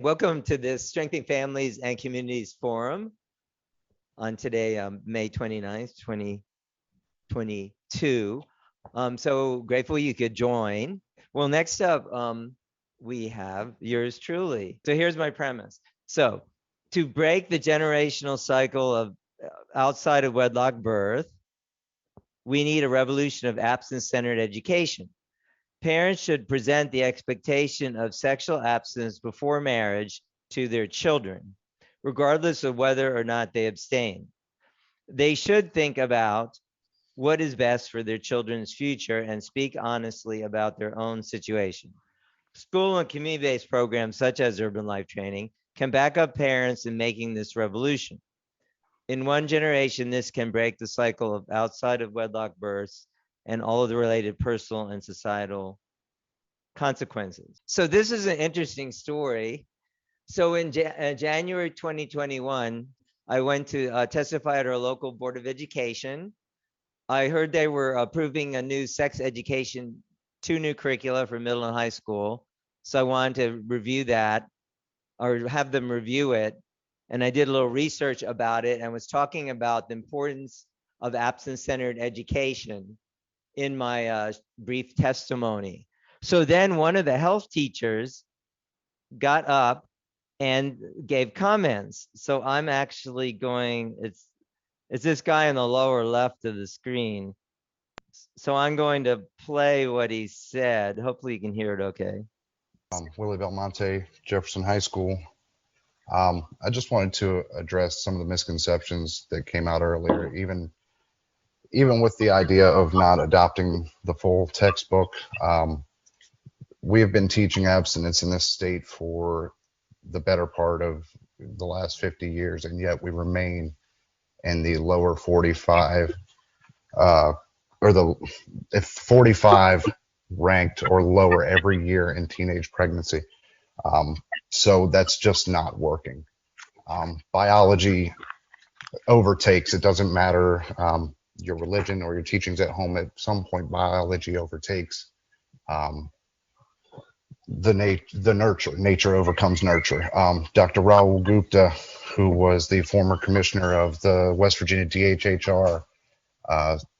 Welcome to this Strengthening Families and Communities Forum on today, May 29th, 2022. So grateful you could join. Well, next up, we have yours truly. So here's my premise. So to break the generational cycle of outside of wedlock birth, we need a revolution of abstinence-centered education. Parents should present the expectation of sexual abstinence before marriage to their children, regardless of whether or not they abstain. They should think about what is best for their children's future and speak honestly about their own situation. School and community-based programs such as Urban Life Training can back up parents in making this revolution. In one generation, this can break the cycle of outside of wedlock births and all of the related personal and societal consequences. So this is an interesting story. So in January 2021, I went to testify at our local Board of Education. I heard they were approving a new sex education, 2 new curricula for middle and high school. So I wanted to review that or have them review it. And I did a little research about it and was talking about the importance of abstinence-centered education in my brief testimony. So then one of the health teachers got up and gave comments. So I'm actually going, it's this guy in the lower left of the screen. So I'm going to play what he said. Hopefully you can hear it okay. Willie Belmonte, Jefferson High School. I just wanted to address some of the misconceptions that came out earlier, even with the idea of not adopting the full textbook. We have been teaching abstinence in this state for the better part of the last 50 years, and yet we remain in the lower 45, or the 45 ranked or lower every year in teenage pregnancy. So that's just not working. Biology overtakes. It doesn't matter your religion or your teachings at home. At some point, biology overtakes the nurture. Nature overcomes nurture. Dr. Rahul Gupta, who was the former commissioner of the West Virginia DHHR,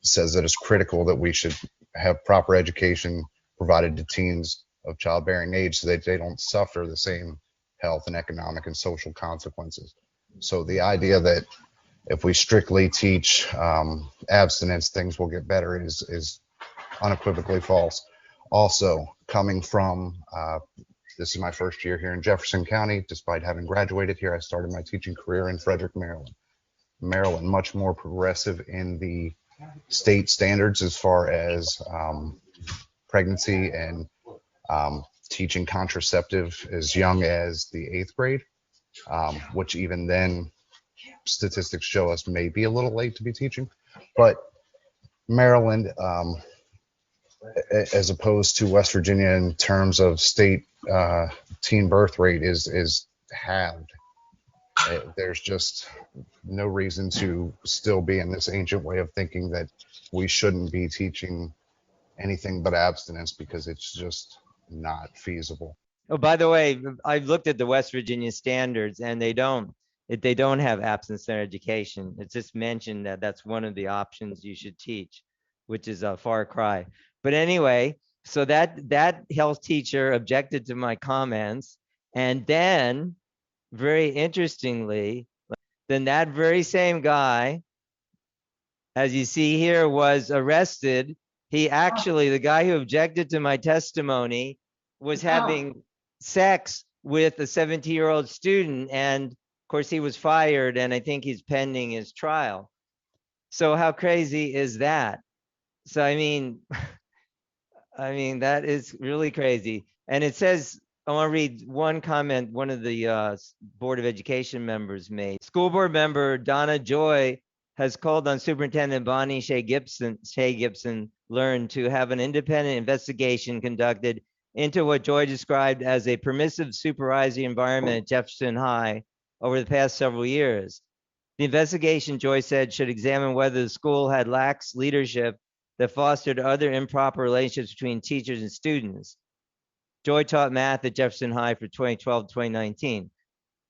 says that it's critical that we should have proper education provided to teens of childbearing age so that they don't suffer the same health and economic and social consequences. So the idea that if we strictly teach abstinence, things will get better is unequivocally false. Also, coming from, this is my first year here in Jefferson County. Despite having graduated here, I started my teaching career in Frederick, Maryland. Maryland, much more progressive in the state standards as far as pregnancy and teaching contraceptive as young as the 8th grade, which even then statistics show us may be a little late to be teaching. But Maryland, as opposed to West Virginia in terms of state teen birth rate, is halved. There's just no reason to still be in this ancient way of thinking that we shouldn't be teaching anything but abstinence, because it's just not feasible. Oh, by the way, I've looked at the West Virginia standards and they don't have abstinence-centered education. It's just mentioned that that's one of the options you should teach, which is a far cry. But anyway, so that health teacher objected to my comments, and then very interestingly, then that very same guy, as you see here, was arrested. He actually, the guy who objected to my testimony, was having sex with a 17-year-old student, and of course he was fired, and I think he's pending his trial. So how crazy is that? So I mean that is really crazy. And it says, I want to read one comment one of the Board of Education members made. School board member Donna Joy has called on Superintendent Bonnie Shea Gibson Learn to have an independent investigation conducted into what Joy described as a permissive supervisory environment at Jefferson High over the past several years. The investigation, Joy said, should examine whether the school had lax leadership that fostered other improper relationships between teachers and students. Joy taught math at Jefferson High for 2012 to 2019.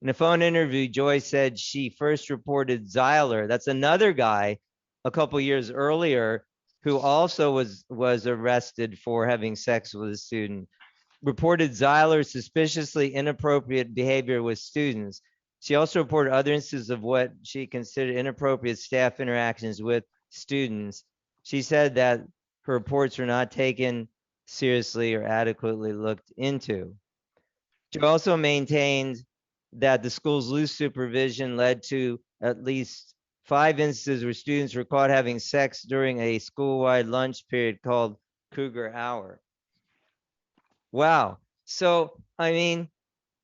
In a phone interview, Joy said she first reported Zeiler. That's another guy a couple years earlier who also was arrested for having sex with a student. Reported Zeiler's suspiciously inappropriate behavior with students. She also reported other instances of what she considered inappropriate staff interactions with students. She said that her reports were not taken seriously or adequately looked into. She also maintained that the school's loose supervision led to at least 5 instances where students were caught having sex during a school-wide lunch period called Cougar Hour. Wow. So, I mean,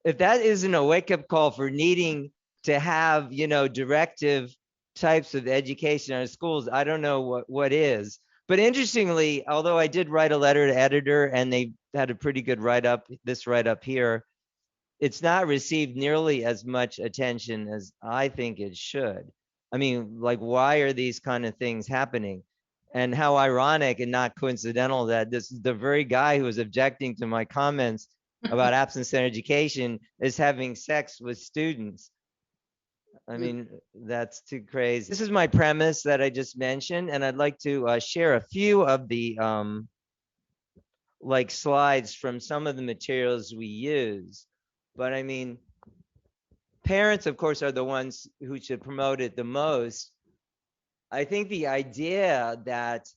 if that isn't a wake-up call for needing to have, directive types of education in our schools, I don't know what is. But interestingly, although I did write a letter to editor and they had a pretty good write-up, this write-up here, it's not received nearly as much attention as I think it should. I mean, like, why are these kind of things happening? And how ironic and not coincidental that this is the very guy who was objecting to my comments about absence-centered education is having sex with students. I mean, that's too crazy. This is my premise that I just mentioned, and I'd like to share a few of the like slides from some of the materials we use. But I mean, parents, of course, are the ones who should promote it the most. I think the idea that,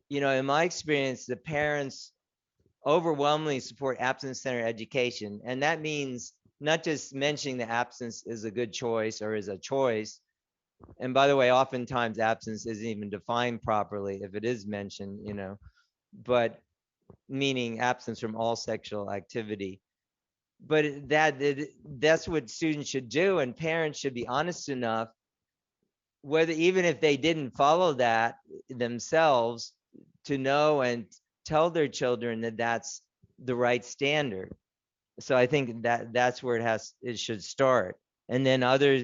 in my experience, the parents overwhelmingly support absence-centered education. And that means not just mentioning the absence is a good choice or is a choice. And by the way, oftentimes absence isn't even defined properly if it is mentioned, but meaning absence from all sexual activity. But that's what students should do, and parents should be honest enough, whether even if they didn't follow that themselves, to know and tell their children that that's the right standard. So I think that that's where it should start, and then other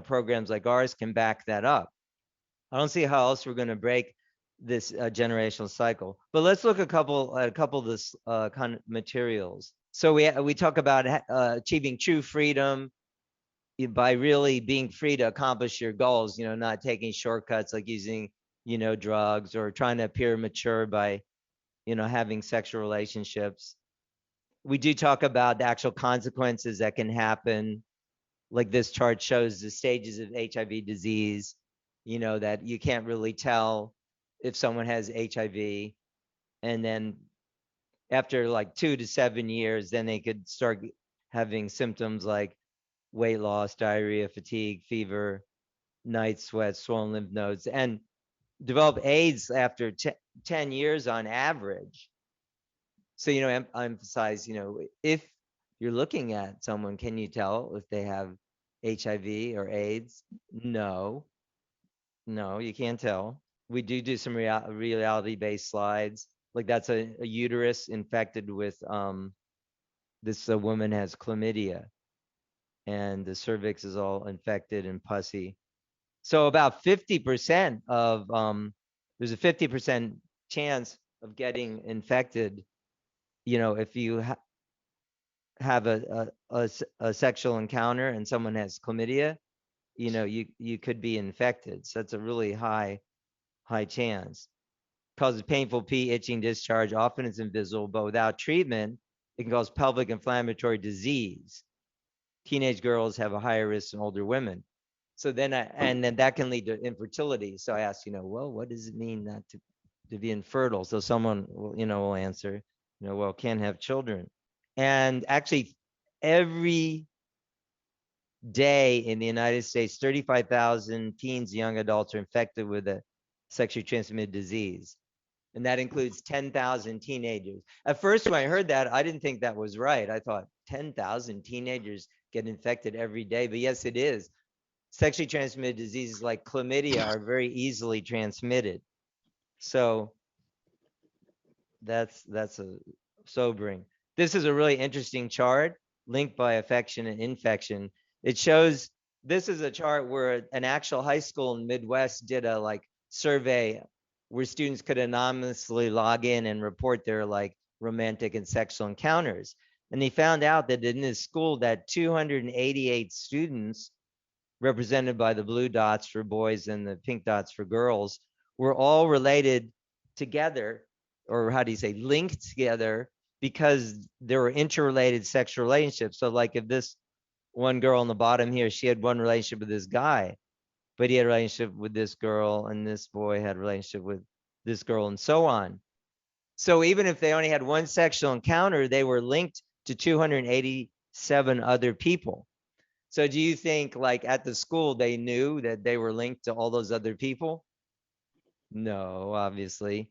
programs like ours can back that up. I don't see how else we're going to break this generational cycle. But let's look at a couple of this kind of materials. So we talk about achieving true freedom by really being free to accomplish your goals. Not taking shortcuts like using drugs or trying to appear mature by having sexual relationships. We do talk about the actual consequences that can happen. Like this chart shows the stages of HIV disease, that you can't really tell if someone has HIV. And then after like 2 to 7 years, then they could start having symptoms like weight loss, diarrhea, fatigue, fever, night sweats, swollen lymph nodes, and develop AIDS after 10 years on average. So, I emphasize, if you're looking at someone, can you tell if they have HIV or AIDS? No, you can't tell. We do some reality-based slides. Like that's a uterus infected with this woman has chlamydia, and the cervix is all infected and pussy. So about 50% of there's a 50% chance of getting infected. If you have a sexual encounter and someone has chlamydia, you could be infected. So that's a really high chance. Causes painful pee, itching, discharge. Often it's invisible, but without treatment, it can cause pelvic inflammatory disease. Teenage girls have a higher risk than older women. So then, and then that can lead to infertility. So I asked, well, what does it mean not to be infertile? So someone, will answer, well, can't have children. And actually, every day in the United States, 35,000 teens, young adults are infected with a sexually transmitted disease. And that includes 10,000 teenagers. At first, when I heard that, I didn't think that was right. I thought 10,000 teenagers get infected every day. But yes, it is. Sexually transmitted diseases like chlamydia are very easily transmitted. So that's a sobering. This is a really interesting chart linked by affection and infection. It shows, this is a chart where an actual high school in Midwest did a survey where students could anonymously log in and report their romantic and sexual encounters. And he found out that in his school that 288 students, represented by the blue dots for boys and the pink dots for girls, were all related together, or how do you say, linked together, because there were interrelated sexual relationships. So like if this one girl on the bottom here, she had one relationship with this guy, but he had a relationship with this girl, and this boy had a relationship with this girl, and so on. So even if they only had one sexual encounter, they were linked to 287 other people. So do you think like at the school they knew that they were linked to all those other people? No, obviously.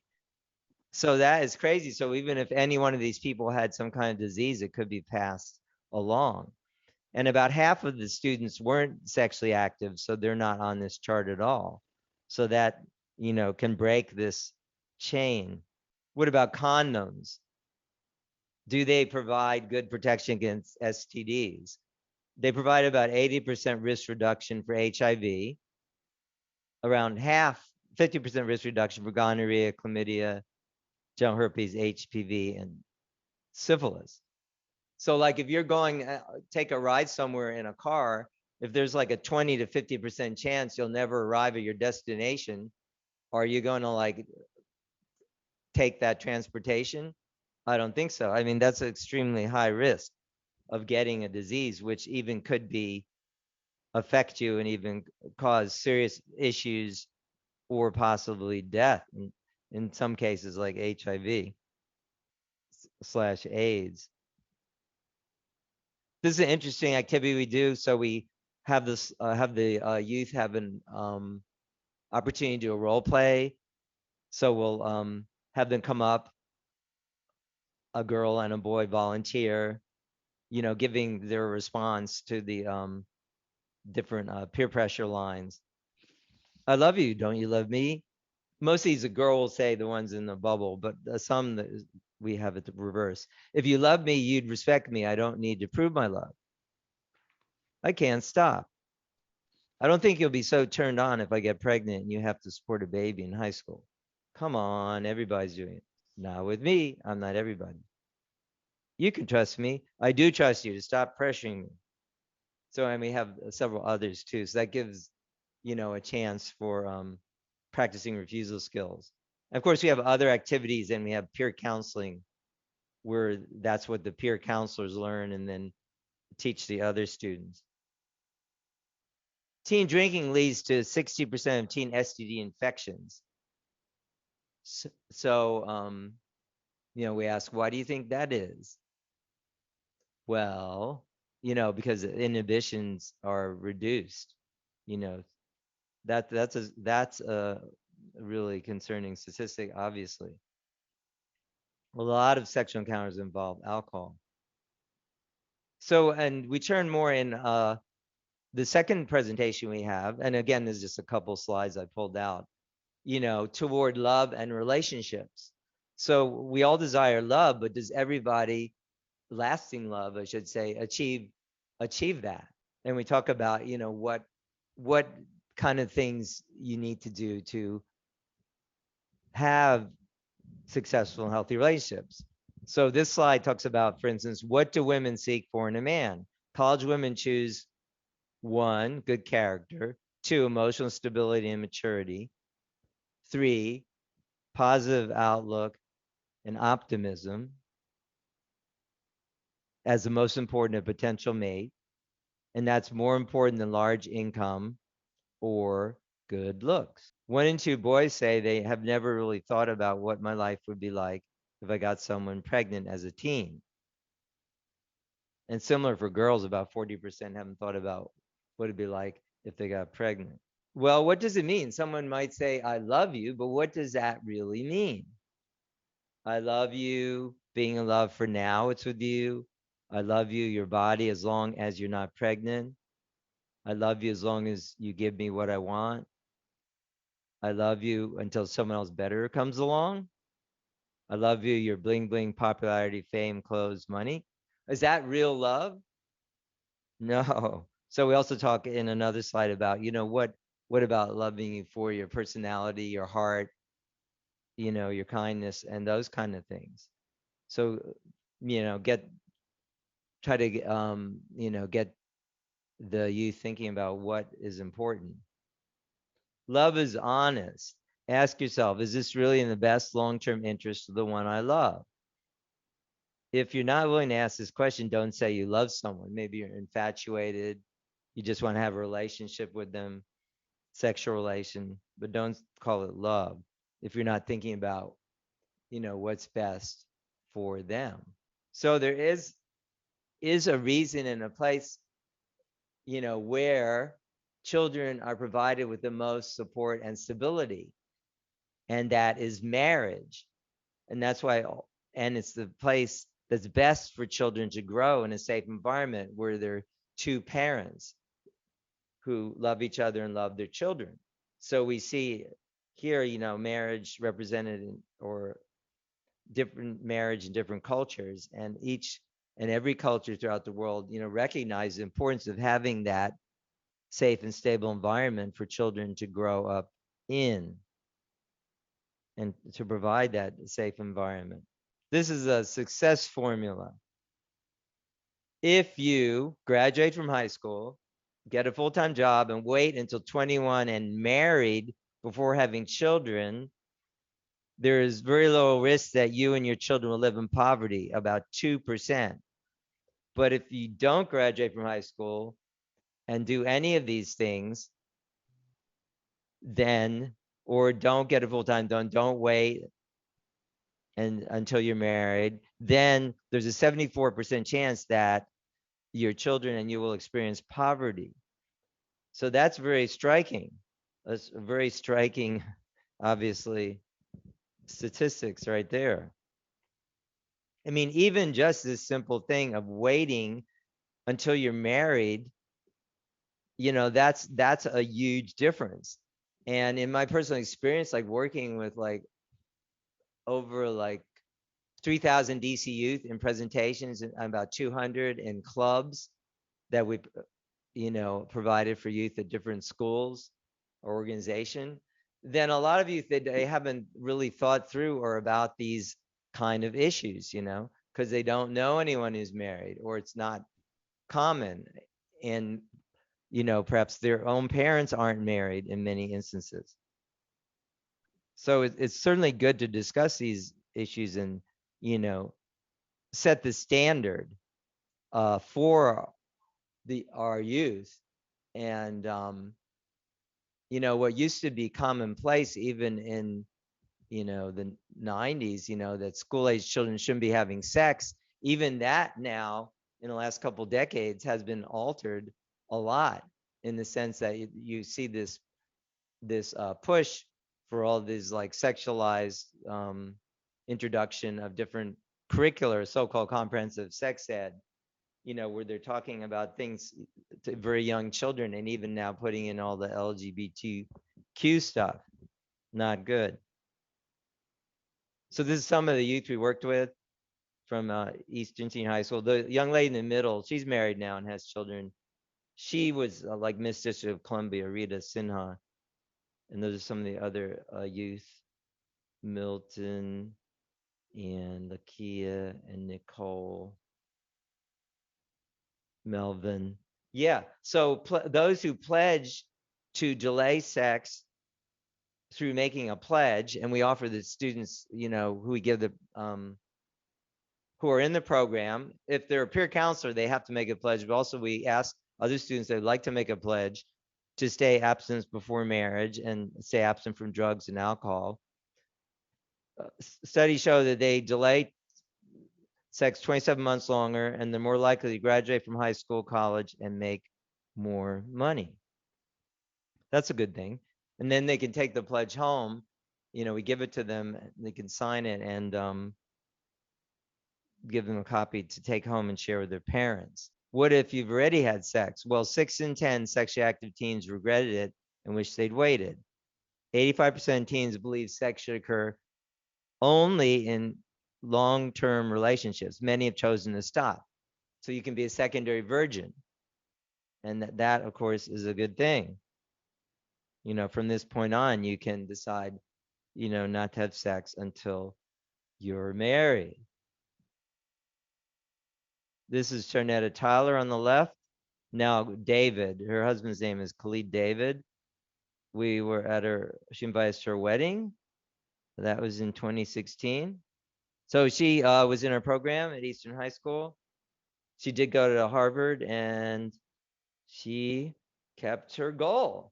So that is crazy. So even if any one of these people had some kind of disease, it could be passed along. And about half of the students weren't sexually active, so they're not on this chart at all. So that, can break this chain. What about condoms? Do they provide good protection against STDs? They provide about 80% risk reduction for HIV, around half, 50% risk reduction for gonorrhea, chlamydia, genital herpes, HPV, and syphilis. So like if you're going take a ride somewhere in a car, if there's like a 20 to 50% chance you'll never arrive at your destination, are you going to like take that transportation? I don't think so. I mean, that's an extremely high risk of getting a disease, which even could be affect you and even cause serious issues or possibly death in some cases like HIV slash AIDS. This is an interesting activity we do. So we have this have the youth have an opportunity to do a role play. So we'll have them come up, a girl and a boy volunteer, giving their response to the different peer pressure lines. I love you, don't you love me? Most of these a girl will say, the ones in the bubble, but some that we have it the reverse. If you love me, you'd respect me. I don't need to prove my love. I can't stop. I don't think you'll be so turned on if I get pregnant and you have to support a baby in high school. Come on, everybody's doing it. Not with me. I'm not everybody. You can trust me. I do trust you to stop pressuring me. So, and we have several others too. So that gives, a chance for practicing refusal skills. And of course, we have other activities and we have peer counseling where that's what the peer counselors learn and then teach the other students. Teen drinking leads to 60% of teen STD infections. So, we ask, why do you think that is? Well, because inhibitions are reduced. You know, that's a really concerning statistic, obviously. A lot of sexual encounters involve alcohol. So, and we turn more in the second presentation we have, and again, there's just a couple slides I pulled out, toward love and relationships. So we all desire love, but does everybody, lasting love, I should say, achieve that? And we talk about, what kind of things you need to do to have successful and healthy relationships. So this slide talks about, for instance, what do women seek for in a man? College women choose one, good character, two, emotional stability and maturity, three, positive outlook and optimism as the most important potential mate. And that's more important than large income or good looks. 1 in 2 boys say they have never really thought about what my life would be like if I got someone pregnant as a teen. And similar for girls, about 40% haven't thought about what it'd be like if they got pregnant. Well, what does it mean? Someone might say, I love you, but what does that really mean? I love you, being in love for now, it's with you. I love you, your body, as long as you're not pregnant. I love you as long as you give me what I want. I love you until someone else better comes along. I love you, your bling bling, popularity, fame, clothes, money. Is that real love? No. So we also talk in another slide about, what about loving you for your personality, your heart, your kindness, and those kind of things. So, get try to get the youth thinking about what is important. Love is honest. Ask yourself, is this really in the best long-term interest of the one I love? If you're not willing to ask this question, don't say you love someone. Maybe you're infatuated. You just want to have a relationship with them, sexual relation, but don't call it love if you're not thinking about, what's best for them. So there is a reason and a place, where children are provided with the most support and stability, and that is marriage. And that's why, and it's the place that's best for children to grow in a safe environment where there are two parents who love each other and love their children. So we see here, marriage represented in, or different marriage in different cultures, and each and every culture throughout the world, recognize the importance of having that safe and stable environment for children to grow up in, and to provide that safe environment. This is a success formula. If you graduate from high school, get a full-time job, and wait until 21 and married before having children, there is very low risk that you and your children will live in poverty, about 2%. But if you don't graduate from high school and do any of these things, then, or don't get a full-time, don't wait and until you're married, then there's a 74% chance that your children and you will experience poverty. So that's very striking. That's very striking, obviously, statistics right there. I mean, even just this simple thing of waiting until you're married, that's a huge difference. And in my personal experience, like working with like over like 3,000 DC youth in presentations and about 200 in clubs that we provided for youth at different schools or organization, then a lot of youth, they haven't really thought through or about these kind of issues, because they don't know anyone who's married, or it's not common. And perhaps their own parents aren't married in many instances. So it's certainly good to discuss these issues and set the standard for our youth. And what used to be commonplace even in the 90s, that school age children shouldn't be having sex, even that now in the last couple decades has been altered a lot, in the sense that you see this push for all these like sexualized introduction of different curricular, so-called comprehensive sex ed, where they're talking about things to very young children, and even now putting in all the LGBTQ stuff. Not good. So this is some of the youth we worked with from Eastern Senior High School. The young lady in the middle, she's married now and has children. She was like Miss District of Columbia, Rita Sinha. And those are some of the other youth, Milton and Lakia and Nicole, Melvin. Yeah. So those who pledge to delay sex through making a pledge, and we offer the students, who we give the who are in the program, if they're a peer counselor, they have to make a pledge. But also we ask other students that would like to make a pledge to stay abstinent before marriage and stay absent from drugs and alcohol. Studies show that they delay sex 27 months longer, and they're more likely to graduate from high school, college, and make more money. That's a good thing. And then they can take the pledge home. We give it to them, they can sign it, and give them a copy to take home and share with their parents. What if you've already had sex? Well, 6 in 10 sexually active teens regretted it and wish they'd waited. 85% of teens believe sex should occur only in long-term relationships. Many have chosen to stop. So you can be a secondary virgin. And that of course, is a good thing. From this point on, you can decide, not to have sex until you're married. This is Sharnetta Tyler on the left. Now David, her husband's name is Khalid David. We were at she invited us to her wedding. That was in 2016. So she was in our program at Eastern High School. She did go to Harvard and she kept her goal.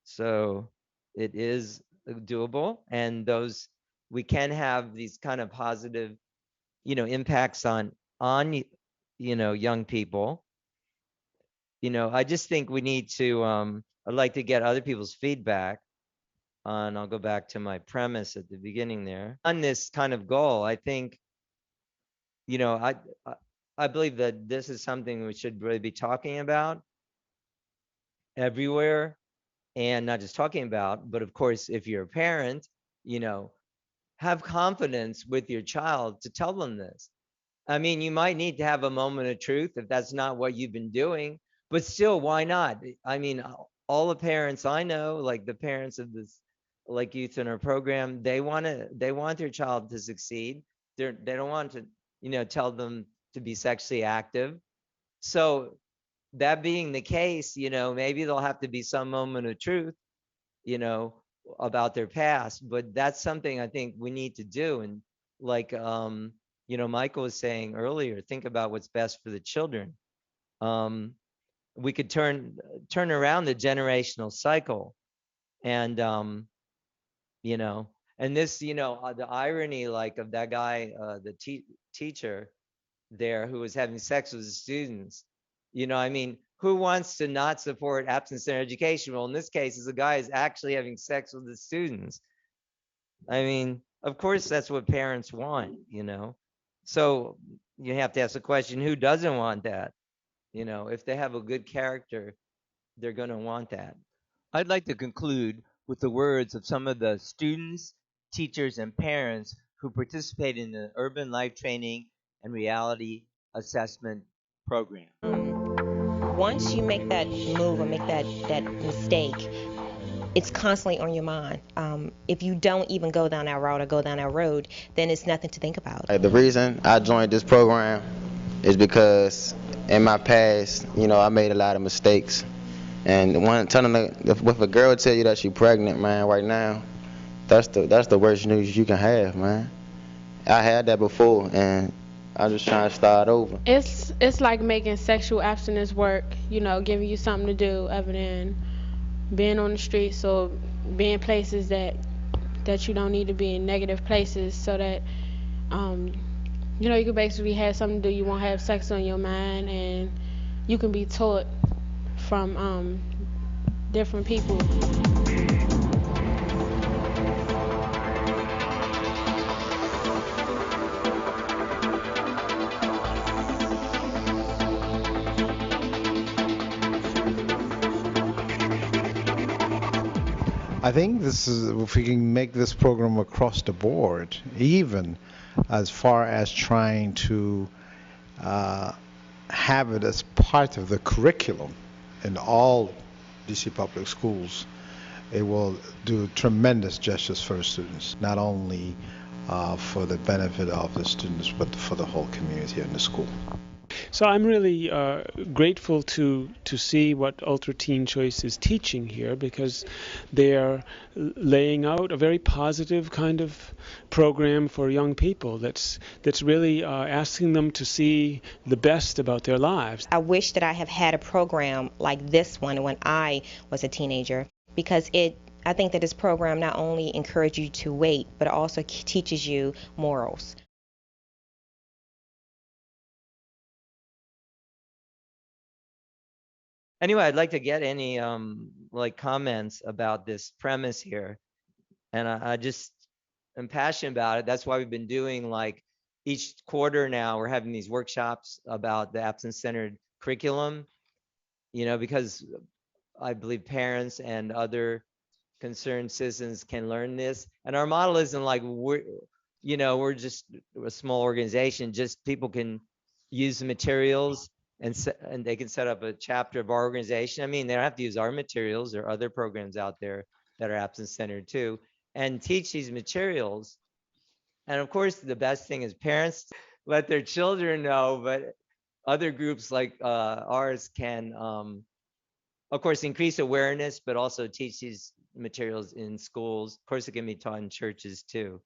So it is doable. And those, we can have these kind of positive, impacts on, young people. I just think we need to, I'd like to get other people's feedback on, I'll go back to my premise at the beginning there. On this kind of goal, I think, I believe that this is something we should really be talking about everywhere, and not just talking about, but of course, if you're a parent, have confidence with your child to tell them this. I mean, you might need to have a moment of truth if that's not what you've been doing, but still, why not? I mean, all the parents I know, like the parents of this, like youth in our program, they want their child to succeed. They don't want to, tell them to be sexually active. So that being the case, maybe there'll have to be some moment of truth, you know, about their past, but that's something I think we need to do. And like, Michael was saying earlier, think about what's best for the children. We could turn around the generational cycle, and and this, the irony, like, of that guy, the teacher there who was having sex with the students. I mean, who wants to not support absence in education? Well, in this case, the guy is actually having sex with the students. I mean, of course, that's what parents want. So you have to ask the question, who doesn't want that? If they have a good character, they're going to want that. I'd like to conclude with the words of some of the students, teachers, and parents who participate in the Urban Life Training and Reality Assessment Program. Once you make that move or make that mistake, it's constantly on your mind. If you don't even go down that route or go down that road, then it's nothing to think about. The reason I joined this program is because in my past, I made a lot of mistakes. And if a girl tell you that she's pregnant, man, right now, that's the worst news you can have, man. I had that before, and I'm just trying to start over. It's like making sexual abstinence work, giving you something to do other than being on the streets or being places that you don't need to be in, negative places, so that you can basically have something to do. You won't have sex on your mind, and you can be taught from different people. I think if we can make this program across the board, even as far as trying to have it as part of the curriculum in all DC public schools, it will do tremendous justice for the students, not only for the benefit of the students, but for the whole community and the school. So I'm really grateful to see what Ultra Teen Choice is teaching here, because they are laying out a very positive kind of program for young people that's really asking them to see the best about their lives. I wish that I have had a program like this one when I was a teenager, because I think that this program not only encourages you to wait, but also teaches you morals. Anyway, I'd like to get any comments about this premise here. And I just am passionate about it. That's why we've been doing, like, each quarter now, we're having these workshops about the absence-centered curriculum, because I believe parents and other concerned citizens can learn this. And our model isn't like we're just a small organization, just people can use the materials and they can set up a chapter of our organization. I mean, they don't have to use our materials. There are other programs out there that are absence centered too, and teach these materials. And of course, the best thing is parents, let their children know, but other groups like ours can, of course, increase awareness, but also teach these materials in schools. Of course, it can be taught in churches too.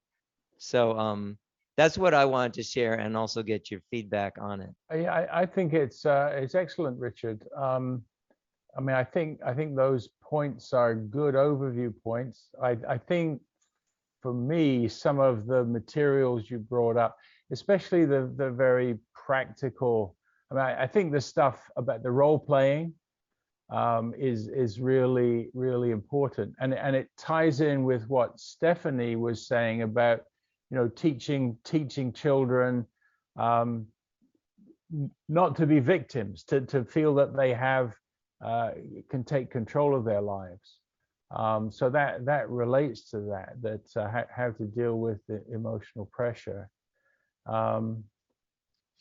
So that's what I wanted to share, and also get your feedback on it. I think it's excellent, Richard. I mean, I think those points are good overview points. I think for me, some of the materials you brought up, especially the very practical. I mean, I think the stuff about the role playing is really important, and it ties in with what Stephanie was saying about, you know, teaching children not to be victims, to feel that they have can take control of their lives. So that relates to that how to deal with the emotional pressure.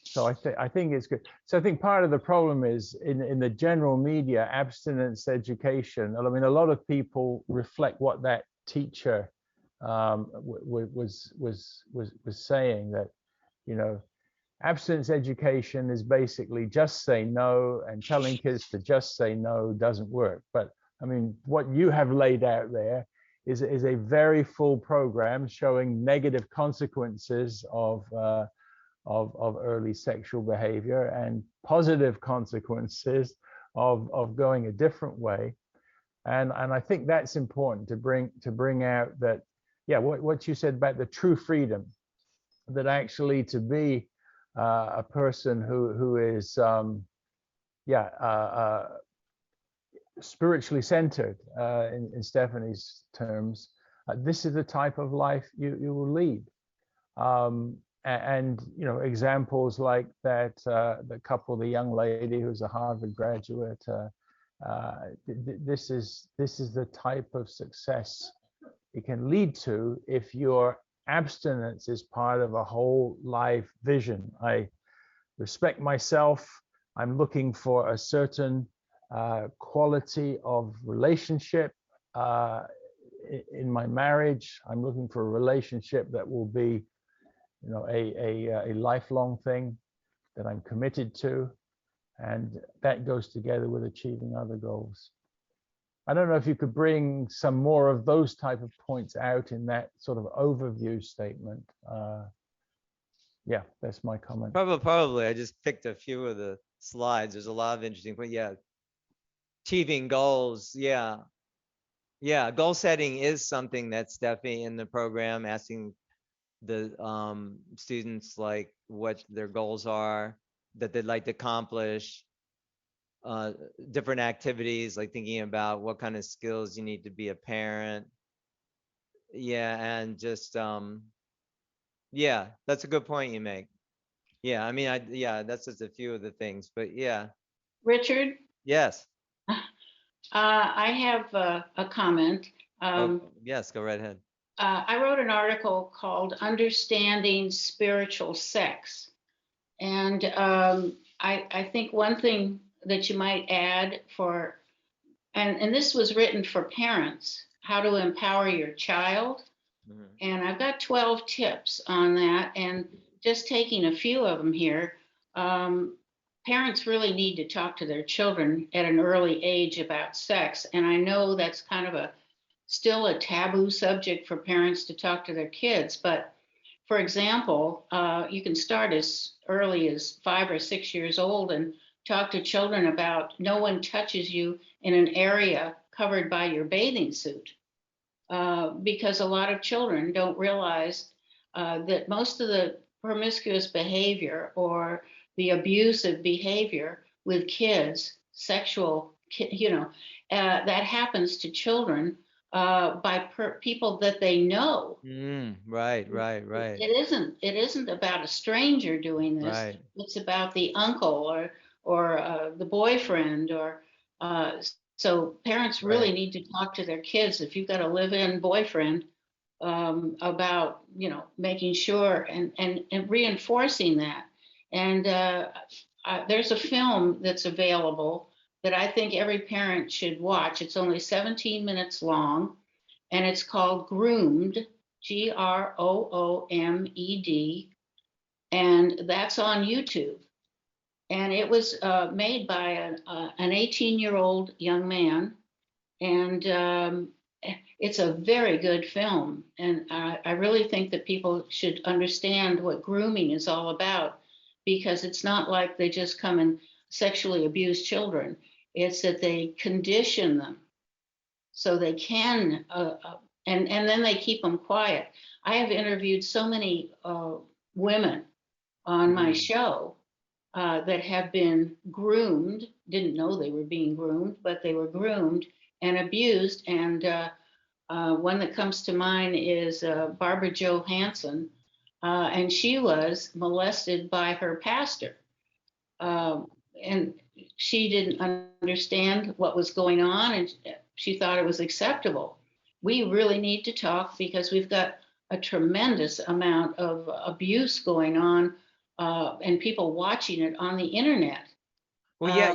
So I think it's good. So I think part of the problem is in the general media, abstinence education. I mean, a lot of people reflect what that teacher was saying, that, you know, abstinence education is basically just say no, and telling kids to just say no doesn't work. But I mean, what you have laid out there is a very full program showing negative consequences of early sexual behavior and positive consequences of going a different way. And I think that's important to bring out that, yeah, what you said about the true freedom, that actually to be a person who is spiritually centered, in Stephanie's terms, this is the type of life you will lead. And you know, examples like that, the young lady who's a Harvard graduate, this is the type of success it can lead to if your abstinence is part of a whole life vision. I respect myself. I'm looking for a certain quality of relationship in my marriage. I'm looking for a relationship that will be, you know, a lifelong thing that I'm committed to, and that goes together with achieving other goals. I don't know if you could bring some more of those type of points out in that sort of overview statement. Yeah, that's my comment. Probably. I just picked a few of the slides. There's a lot of interesting points. Yeah, achieving goals. Yeah, goal setting is something that's definitely in the program, asking the students like what their goals are that they'd like to accomplish, different activities, like thinking about what kind of skills you need to be a parent. Yeah, and just yeah, that's a good point you make. Yeah, I mean, that's just a few of the things, but yeah. Richard? Yes. I have a comment. Yes, go right ahead. I wrote an article called Understanding Spiritual Sex. And I think one thing that you might add for, and this was written for parents, how to empower your child. Mm-hmm. And I've got 12 tips on that, and just taking a few of them here. Parents really need to talk to their children at an early age about sex. And I know that's kind of still a taboo subject for parents to talk to their kids. But for example, you can start as early as 5 or 6 years old and talk to children about no one touches you in an area covered by your bathing suit. Because a lot of children don't realize that most of the promiscuous behavior or the abusive behavior with kids, sexual, that happens to children by people that they know. Right. It isn't about a stranger doing this. Right. It's about the uncle or the boyfriend or. So parents really need to talk to their kids. If you've got a live-in boyfriend, about making sure and reinforcing that. And there's a film that's available that I think every parent should watch. It's only 17 minutes long, and it's called Groomed, Groomed, and that's on YouTube. And it was made by an 18-year-old young man, and it's a very good film. And I really think that people should understand what grooming is all about, because it's not like they just come and sexually abuse children. It's that they condition them so they can, and then they keep them quiet. I have interviewed so many women on my show that have been groomed, didn't know they were being groomed, but they were groomed and abused. And one that comes to mind is Barbara Johansson, and she was molested by her pastor. And she didn't understand what was going on, and she thought it was acceptable. We really need to talk, because we've got a tremendous amount of abuse going on, and people watching it on the internet. Well, yeah,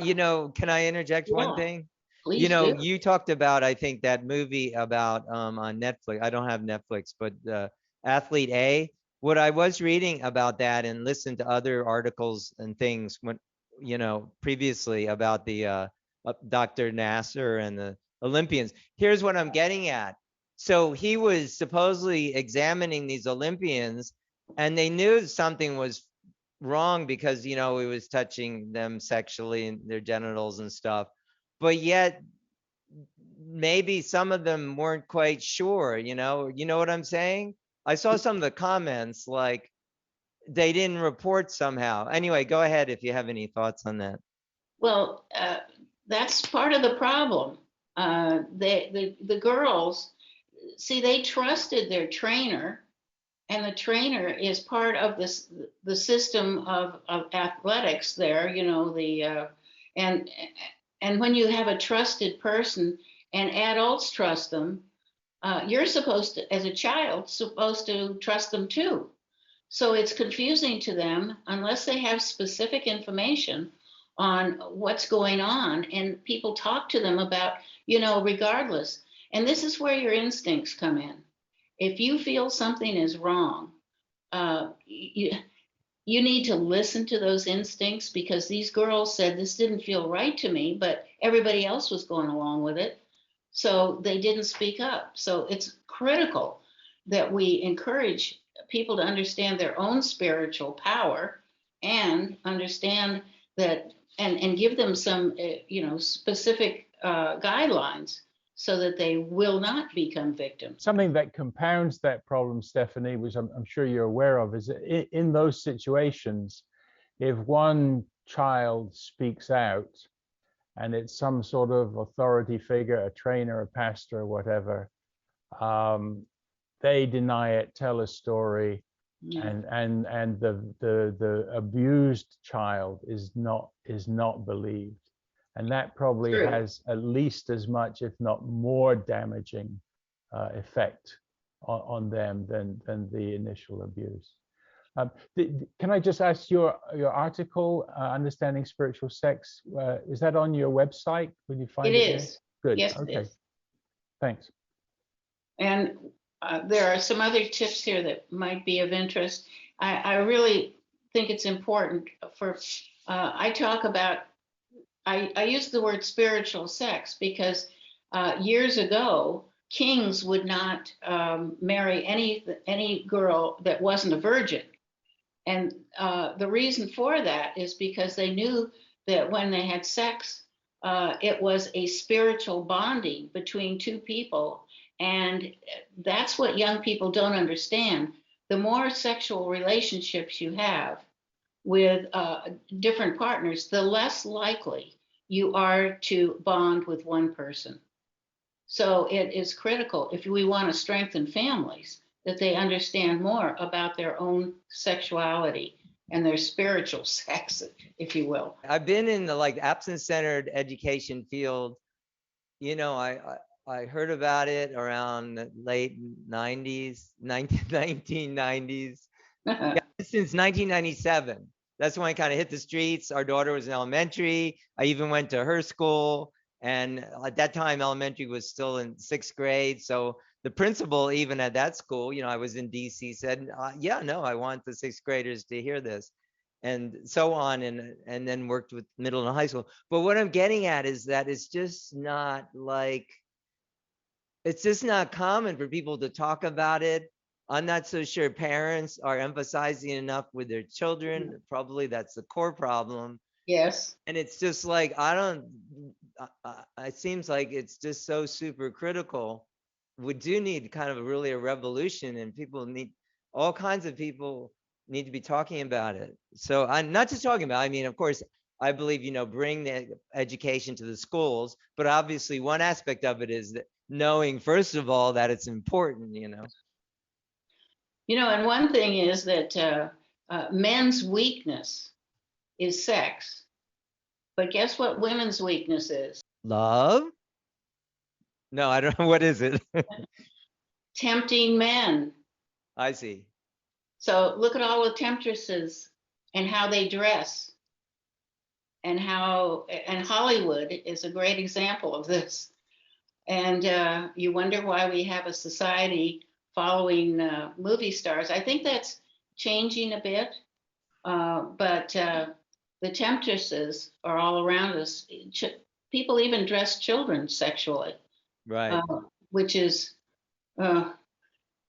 can I interject one Yeah, thing? please do. You talked about, I think, that movie about on Netflix. I don't have Netflix, but Athlete A. What I was reading about that and listened to other articles and things when, previously about the Dr. Nasser and the Olympians. Here's what I'm getting at. So he was supposedly examining these Olympians, and they knew something was wrong because he was touching them sexually and their genitals and stuff, but yet maybe some of them weren't quite sure. You know what I'm saying? I saw some of the comments like they didn't report somehow. Anyway, go ahead if you have any thoughts on that. Well, that's part of the problem. The girls, see, they trusted their trainer, and the trainer is part of the system of athletics there, and when you have a trusted person and adults trust them, you're supposed to, as a child, supposed to trust them too. So it's confusing to them unless they have specific information on what's going on, and people talk to them about, regardless. And this is where your instincts come in. If you feel something is wrong, you need to listen to those instincts, because these girls said this didn't feel right to me, but everybody else was going along with it. So they didn't speak up. So it's critical that we encourage people to understand their own spiritual power and understand that, and give them some, specific guidelines so that they will not become victims. Something that compounds that problem, Stephanie, which I'm sure you're aware of, is that in those situations, if one child speaks out and it's some sort of authority figure, a trainer, a pastor, whatever, they deny it, tell a story, and the abused child is not believed. And that probably has at least as much, if not more, damaging effect on them than the initial abuse. Can I just ask your article, Understanding Spiritual Sex? Is that on your website? Will you find it? It is. Good. Yes, okay. it is. Thanks. And there are some other tips here that might be of interest. I really think it's important for, I talk about, I use the word spiritual sex because years ago, kings would not marry any girl that wasn't a virgin. And the reason for that is because they knew that when they had sex, it was a spiritual bonding between two people. And that's what young people don't understand. The more sexual relationships you have with different partners, the less likely you are to bond with one person. So it is critical, if we want to strengthen families, that they understand more about their own sexuality and their spiritual sex, if you will. I've been in the absence-centered education field. I heard about it around the late 90s, 1990s. Yeah, since 1997. That's when I kind of hit the streets. Our daughter was in elementary. I even went to her school. And at that time, elementary was still in 6th grade. So the principal, even at that school, I was in DC, said, yeah, no, I want the sixth graders to hear this, and so on, and then worked with middle and high school. But what I'm getting at is that it's just not common for people to talk about it. I'm not so sure parents are emphasizing enough with their children. Probably that's the core problem. Yes. And it's just like, it seems like it's just so super critical. We do need kind of really a revolution, and all kinds of people need to be talking about it. So I'm not just talking about, I mean, of course, I believe, bring the education to the schools, but obviously one aspect of it is that knowing, first of all, that it's important. And one thing is that men's weakness is sex. But guess what women's weakness is? Love? No, I don't know. What is it? Tempting men. I see. So look at all the temptresses and how they dress. And Hollywood is a great example of this. And you wonder why we have a society following movie stars. I think that's changing a bit, but the temptresses are all around us. People even dress children sexually, Right. Which is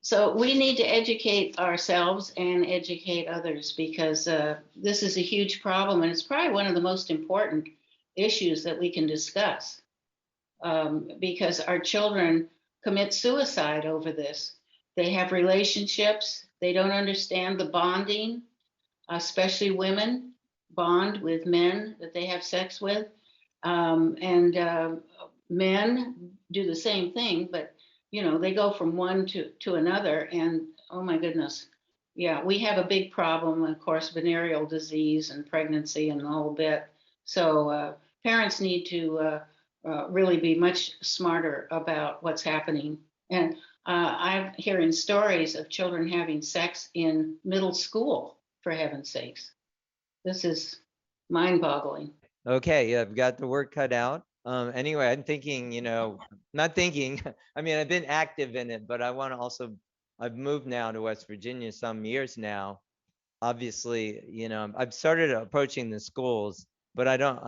so we need to educate ourselves and educate others, because this is a huge problem, and it's probably one of the most important issues that we can discuss, because our children commit suicide over this. They have relationships, they don't understand the bonding, especially women bond with men that they have sex with, and men do the same thing, but they go from one to another, and oh my goodness, yeah, we have a big problem, of course, venereal disease and pregnancy and the whole bit. So parents need to really be much smarter about what's happening. And I'm hearing stories of children having sex in middle school, for heaven's sakes. This is mind-boggling. Okay, yeah, I've got the work cut out. Anyway, I'm thinking, not thinking, I mean, I've been active in it, but I've moved now to West Virginia some years now. Obviously, I've started approaching the schools, but I don't,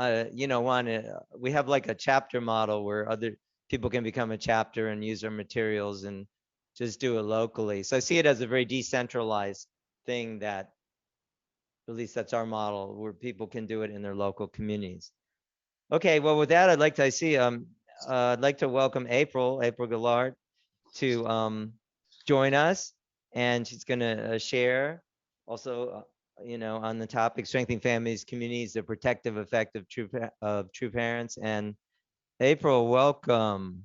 we have like a chapter model where other people can become a chapter and use our materials and just do it locally. So I see it as a very decentralized thing, that at least that's our model, where people can do it in their local communities. Okay, well, with that, I'd like to welcome April Gillard to join us, and she's going to share also, on the topic strengthening families, communities, the protective effect of true parents. And April, welcome.